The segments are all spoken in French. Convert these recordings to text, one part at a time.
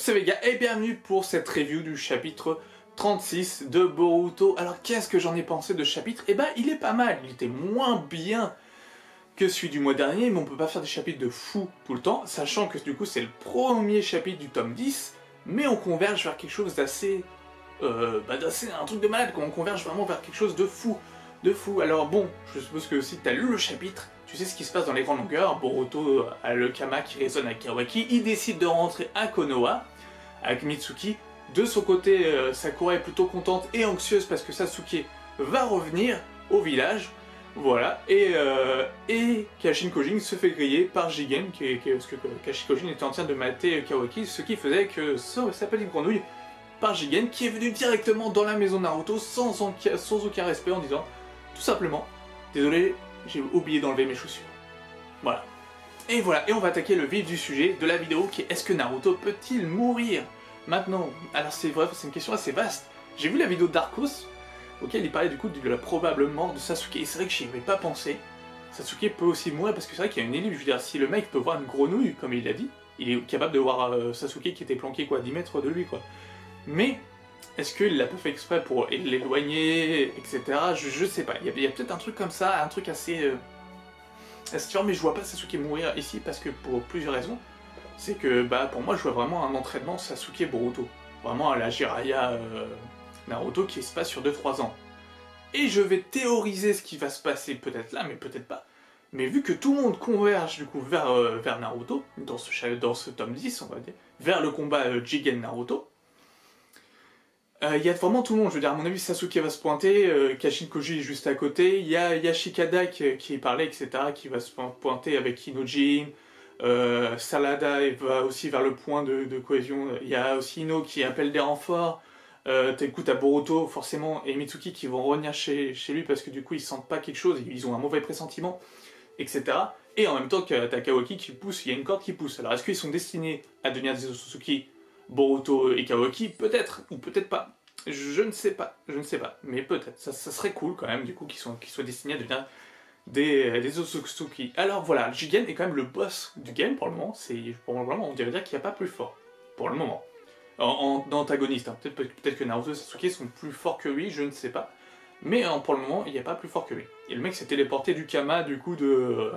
c'est Vega et bienvenue pour cette review du chapitre 36 de Boruto. Alors qu'est-ce que j'en ai pensé de ce chapitre? Eh ben il est pas mal, il était moins bien que celui du mois dernier, mais on peut pas faire des chapitres de fou tout le temps, sachant que du coup c'est le premier chapitre du tome 10, mais on converge vers quelque chose d'assez... un truc de malade, on converge vraiment vers quelque chose de fou. Alors bon, je suppose que si t'as lu le chapitre, tu sais ce qui se passe dans les grandes longueurs. Boruto a le Kama qui résonne avec Kawaki, il décide de rentrer à Konoha, avec Mitsuki. De son côté, Sakura est plutôt contente et anxieuse parce que Sasuke va revenir au village, et Kashin Kojin se fait griller par Jigen, parce que Kashin Kojin était en train de mater Kawaki, ce qui faisait que sa petite grenouille par Jigen, qui est venu directement dans la maison Naruto sans aucun respect en disant tout simplement « Désolé, j'ai oublié d'enlever mes chaussures ». Voilà. Et voilà, et on va attaquer le vif du sujet de la vidéo qui est « Est-ce que Naruto peut-il mourir ?» Maintenant, alors c'est vrai, c'est une question assez vaste. J'ai vu la vidéo d'Arcos, auquel il parlait du coup de la probable mort de Sasuke, et c'est vrai que j'y avais pas pensé. Sasuke peut aussi mourir parce que c'est vrai qu'il y a une ellipse, je veux dire, si le mec peut voir une grenouille, comme il l'a dit, il est capable de voir Sasuke qui était planqué quoi, 10 mètres de lui quoi. Mais, est-ce qu'il l'a pas fait exprès pour l'éloigner, etc. Je sais pas, il y a peut-être un truc comme ça, un truc assez fort, mais je vois pas Sasuke mourir ici parce que pour plusieurs raisons. C'est que, pour moi, je vois vraiment un entraînement Sasuke-Boruto. Vraiment à la Jiraiya Naruto qui se passe sur 2-3 ans. Et je vais théoriser ce qui va se passer peut-être là, mais peut-être pas. Mais vu que tout le monde converge du coup vers Naruto, dans ce tome 10, on va dire, vers le combat Jigen-Naruto, il y a vraiment tout le monde, je veux dire, à mon avis, Sasuke va se pointer, Kashin Koji est juste à côté, il y a Shikada qui parlait, etc., qui va se pointer avec Inojin, Salada va aussi vers le point de cohésion, il y a aussi Ino qui appelle des renforts, t'as Boruto, forcément, et Mitsuki qui vont revenir chez lui parce que du coup, ils sentent pas quelque chose, ils ont un mauvais pressentiment, etc. Et en même temps, t'as Kawaki qui pousse, il y a une corde qui pousse. Alors, est-ce qu'ils sont destinés à devenir des Otsutsuki, Boruto et Kawaki? Peut-être, ou peut-être pas. Je ne sais pas, mais peut-être. Ça serait cool quand même, du coup, qu'ils soient destinés à devenir des Otsutsuki. Alors voilà, Jigen est quand même le boss du game pour le moment. Pour le moment, on dirait dire qu'il n'y a pas plus fort. Pour le moment. En antagoniste, hein. Peut-être que Naruto et Sasuke sont plus forts que lui, je ne sais pas. Mais pour le moment, il n'y a pas plus fort que lui. Et le mec s'est téléporté du Kama, du coup, de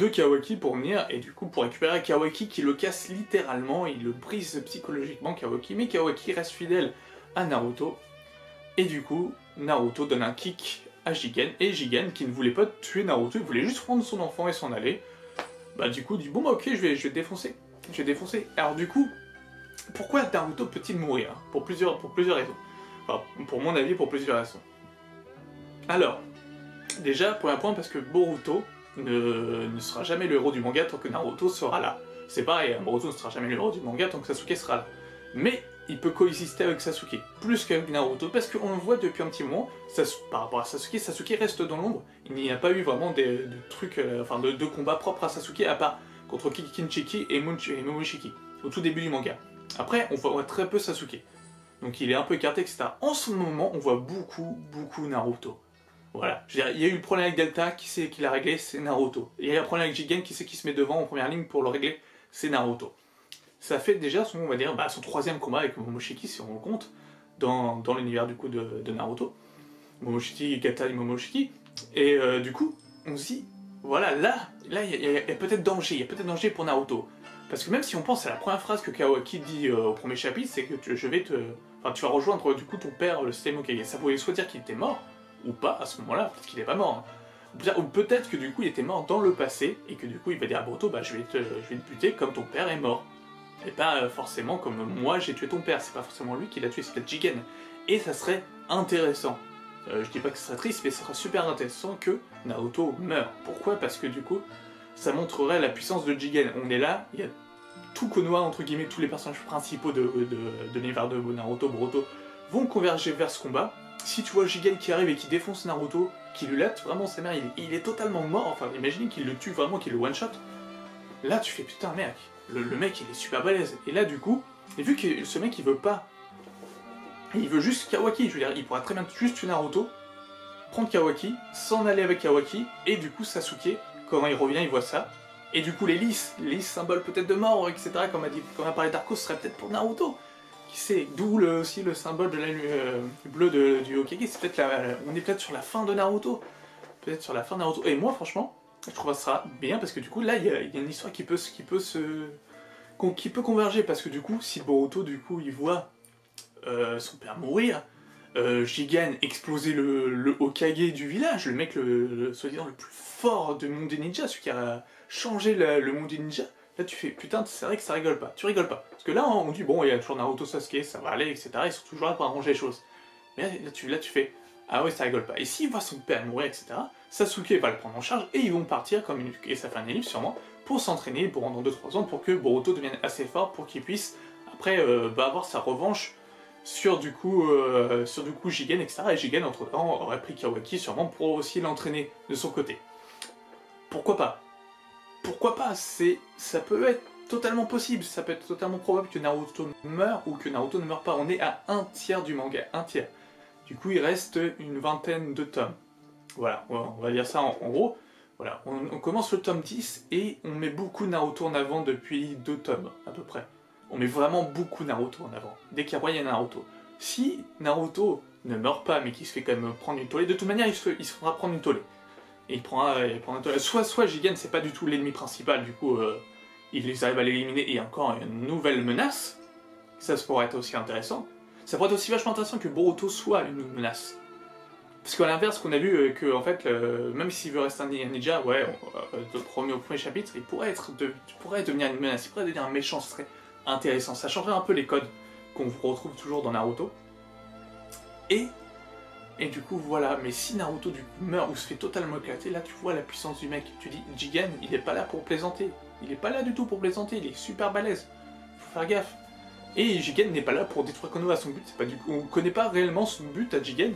Kawaki pour venir, et du coup pour récupérer Kawaki qui le casse littéralement, il le brise psychologiquement Kawaki, mais Kawaki reste fidèle à Naruto, et du coup Naruto donne un kick à Jigen, et Jigen qui ne voulait pas tuer Naruto, il voulait juste prendre son enfant et s'en aller, du coup dit bon ok je vais défoncer, alors du coup, pourquoi Naruto peut-il mourir? Pour plusieurs raisons, enfin pour mon avis pour plusieurs raisons. Alors, déjà premier point parce que Boruto ne sera jamais le héros du manga tant que Naruto sera là. C'est pareil, Boruto ne sera jamais le héros du manga tant que Sasuke sera là. Mais il peut coexister avec Sasuke, plus qu'avec Naruto, parce qu'on le voit depuis un petit moment, par rapport à Sasuke reste dans l'ombre, il n'y a pas eu vraiment de trucs, de combats propres à Sasuke, à part contre Kikinchiki et Momoshiki, au tout début du manga. Après, on voit très peu Sasuke, donc il est un peu écarté, etc. En ce moment, on voit beaucoup Naruto. Voilà, je veux dire, il y a eu le problème avec Delta, qui l'a réglé, c'est Naruto. Il y a eu le problème avec Jigen, qui se met devant en première ligne pour le régler, c'est Naruto. Ça fait déjà son, on va dire, son troisième combat avec Momoshiki, si on le compte, dans l'univers du coup de Naruto. Momoshiki, Gata et Momoshiki. Et du coup, on se dit, voilà, là il y a peut-être danger pour Naruto. Parce que même si on pense à la première phrase que Kawaki dit au premier chapitre, c'est que tu vas rejoindre du coup ton père, le système Hokage. Ça voulait soit dire qu'il était mort, ou pas à ce moment-là, peut-être qu'il n'est pas mort. Hein. Ou peut-être que du coup il était mort dans le passé, et que du coup il va dire à Boruto, je vais te buter comme ton père est mort. Et pas forcément comme moi j'ai tué ton père, c'est pas forcément lui qui l'a tué, c'est peut-être Jigen. Et ça serait intéressant. Je dis pas que ce serait triste, mais ça serait super intéressant que Naruto meure. Pourquoi? Parce que du coup, ça montrerait la puissance de Jigen. On est là, il y a tout Konoha, entre guillemets, tous les personnages principaux de l'univers de Naruto, Boruto, vont converger vers ce combat. Si tu vois Jigen qui arrive et qui défonce Naruto, qui lui latte vraiment sa mère, il est totalement mort, enfin imaginez qu'il le tue vraiment, qu'il le one-shot, là tu fais putain mec, le mec il est super balèze, et là du coup, et vu que ce mec il veut pas, il veut juste Kawaki, je veux dire, il pourra très bien juste tuer Naruto, prendre Kawaki, s'en aller avec Kawaki, et du coup Sasuke, quand il revient il voit ça, Et du coup les lys, symbole peut-être de mort, etc. Comme a parlé Darko, ce serait peut-être pour Naruto. Qui sait, d'où aussi le symbole de la bleu du Hokage, c'est peut-être on est peut-être sur la fin de Naruto. Peut-être sur la fin de Naruto. Et moi franchement, je trouve que ça sera bien parce que du coup là il y a une histoire qui peut converger, parce que du coup si Boruto du coup il voit son père mourir, Jigen exploser le Hokage du village, le mec soi-disant le plus fort du monde des ninjas, celui qui a changé le monde des ninjas, là tu fais putain, c'est vrai que ça rigole pas, tu rigoles pas. Parce que là on dit bon, il y a toujours Naruto, Sasuke, ça va aller, etc. Ils sont toujours là pour arranger les choses. Mais là tu fais ah ouais, ça rigole pas. Et s'il voit son père mourir, etc., Sasuke va le prendre en charge et ils vont partir et ça fait un ellipse sûrement, pour s'entraîner pour dans 2-3 ans pour que Boruto devienne assez fort pour qu'il puisse après avoir sa revanche sur du coup Jigen, etc. Et Jigen entre temps aurait pris Kawaki sûrement pour aussi l'entraîner de son côté. Pourquoi pas? Pourquoi pas? Ça peut être totalement possible, ça peut être totalement probable que Naruto meure ou que Naruto ne meure pas. On est à 1/3 du manga, 1/3. Du coup il reste une vingtaine de tomes. Voilà, on va dire ça en gros. Voilà, on commence le tome 10 et on met beaucoup Naruto en avant depuis 2 tomes à peu près. On met vraiment beaucoup Naruto en avant. Dès qu'il y a moyen, il y a Naruto. Si Naruto ne meurt pas mais qu'il se fait quand même prendre une tollée, de toute manière il se fera prendre une tollée. Et il prendra une tollée. Soit Jigen c'est pas du tout l'ennemi principal, du coup il arrive à l'éliminer et encore une nouvelle menace. Ça pourrait être aussi intéressant. Ça pourrait être aussi vachement intéressant que Boruto soit une menace. Parce qu'à l'inverse, qu'on a vu que en fait, même s'il veut rester un ninja, ouais, au premier chapitre, il pourrait devenir une menace, il pourrait devenir un méchant, ce serait intéressant. Ça changerait un peu les codes qu'on retrouve toujours dans Naruto. Et du coup, voilà, mais si Naruto du coup meurt ou se fait totalement éclater, là tu vois la puissance du mec. Tu dis, Jigen, il est pas là pour plaisanter. Il est pas là du tout pour plaisanter, il est super balèze. Faut faire gaffe. Et Jigen n'est pas là pour détruire Konoha, son but, c'est pas on connaît pas réellement son but à Jigen.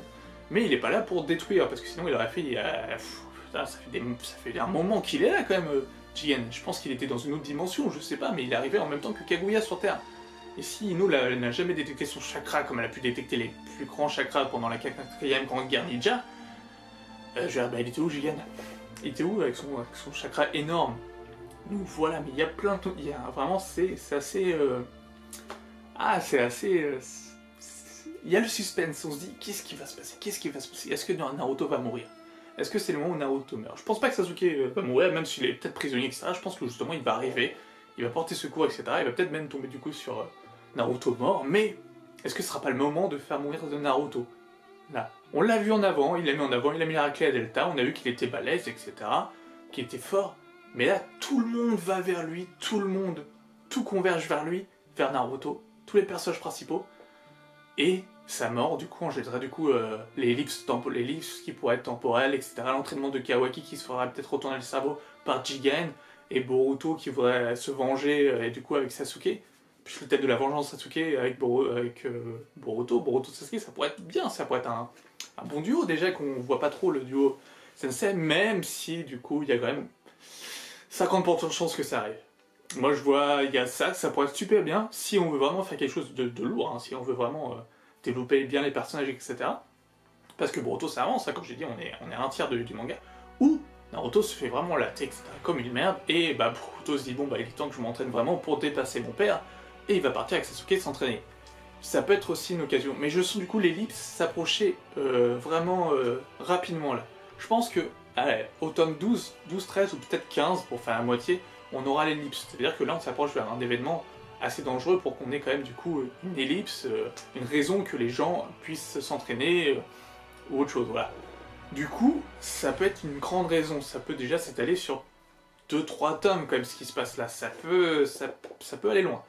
Mais il est pas là pour détruire, parce que sinon il aurait fait... Putain, ça fait un moment qu'il est là quand même, Jigen. Je pense qu'il était dans une autre dimension, je sais pas, mais il est arrivé en même temps que Kaguya sur Terre. Et si Ino n'a jamais détecté son chakra comme elle a pu détecter les plus grands chakras pendant la 4e grande guerre ninja, je veux dire, bah il était où Jigen? Il était où avec son chakra énorme? Donc voilà, mais il y a plein de... Vraiment, c'est assez... c'est assez... Il y a le suspense, on se dit qu'est-ce qui va se passer? Qu'est-ce qui va se passer? Est-ce que Naruto va mourir? Est-ce que c'est le moment où Naruto meurt? Je pense pas que Sasuke va mourir, même s'il est peut-être prisonnier, etc. Je pense que justement il va arriver, il va porter secours, etc. Il va peut-être même tomber du coup sur Naruto mort, mais est-ce que ce sera pas le moment de faire mourir de Naruto? Là, on l'a vu en avant, il l'a mis en avant, il a mis la raclée à Delta, on a vu qu'il était balèze, etc. Qu'il était fort, mais là tout le monde va vers lui, tout converge vers lui, vers Naruto, tous les personnages principaux. Et sa mort, du coup, on jettera du coup les ellipses qui pourraient être temporelles, etc. L'entraînement de Kawaki qui se fera peut-être retourner le cerveau par Jigen, et Boruto qui voudrait se venger, et du coup avec Sasuke. Puis le thème de la vengeance Sasuke avec Boruto Sasuke, ça pourrait être bien, ça pourrait être un bon duo déjà, qu'on voit pas trop le duo Sensei, même si du coup il y a quand même 50% de chances que ça arrive. Moi je vois, il y a ça pourrait être super bien si on veut vraiment faire quelque chose de lourd, hein, si on veut vraiment développer bien les personnages, etc. Parce que Boruto ça avance, hein, comme j'ai dit, on est à 1/3 du manga, où Naruto se fait vraiment latter, etc. comme une merde, et bah Boruto se dit bon bah il est temps que je m'entraîne vraiment pour dépasser mon père, et il va partir avec Sasuke s'entraîner. Ça peut être aussi une occasion, mais je sens du coup l'ellipse s'approcher vraiment rapidement là. Je pense que, allez, au tome 12, 13 ou peut-être 15 pour faire la moitié, on aura l'ellipse. C'est-à-dire que là on s'approche vers un événement assez dangereux pour qu'on ait quand même du coup une ellipse, une raison que les gens puissent s'entraîner ou autre chose, voilà. Du coup, ça peut être une grande raison, ça peut déjà s'étaler sur 2-3 tomes quand même ce qui se passe là, ça peut aller loin.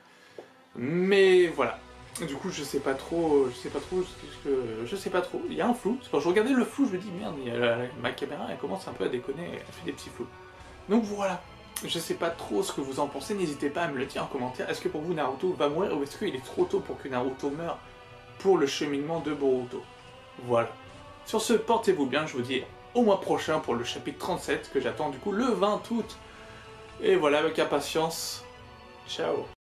Mais voilà. Du coup, je sais pas trop, il y a un flou. Quand je regardais le flou, je me dis merde, ma caméra elle commence un peu à déconner, elle fait des petits flous. Donc voilà. Je sais pas trop ce que vous en pensez, n'hésitez pas à me le dire en commentaire. Est-ce que pour vous Naruto va mourir ou est-ce qu'il est trop tôt pour que Naruto meure pour le cheminement de Boruto? Voilà. Sur ce, portez-vous bien, je vous dis au mois prochain pour le chapitre 37 que j'attends du coup le 20 août. Et voilà, avec impatience. Ciao.